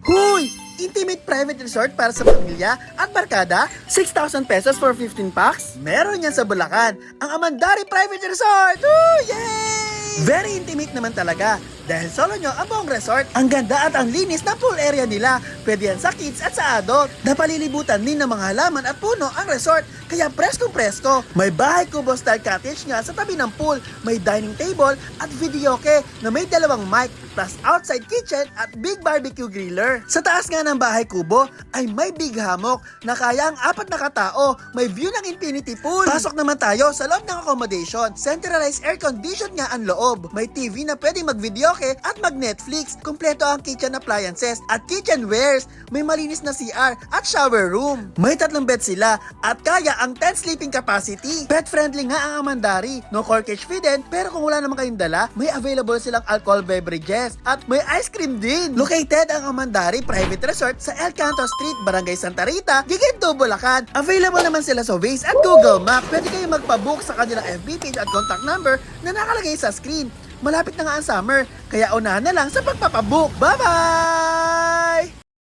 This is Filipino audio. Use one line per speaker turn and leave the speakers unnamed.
Huy! Intimate private resort para sa pamilya at barkada? 6,000 pesos for 15 packs? Meron yan sa Bulacan, ang Amandari Private Resort! Woo! Yay! Very intimate naman talaga. Dahil solo nyo ang buong resort, ang ganda at ang linis ng pool area nila. Pwede yan sa kids at sa adult. Napalilibutan din ng mga halaman at puno ang resort, kaya preskong-presko. May bahay kubo style cottage nga sa tabi ng pool. May dining table at videoke na may dalawang mic, plus outside kitchen at big barbecue griller. Sa taas nga ng bahay kubo ay may big hammock na kaya ang 4 na katao. May view ng infinity pool. Pasok naman tayo sa loob ng accommodation. Centralized air condition nga ang loob. May TV na pwedeng mag-videoke at mag-Netflix. Kompleto ang kitchen appliances at kitchenwares. May malinis na CR at shower room. May 3 bed sila at kaya ang 10 sleeping capacity. Pet friendly nga ang Amandari. No corkage fee din, pero kung wala naman kayong dala, may available silang alcohol beverages at may ice cream din. Located ang Amandari Private Resort sa El Canto Street, Barangay Santa Rita, Giginto, Bulacan. Available naman sila sa Waze at Google Map. Pwede kayong magpabook sa kanilang FB page at contact number na nakalagay sa screen. Malapit na nga ang summer, kaya unahan na lang sa pagpapabook. Bye-bye!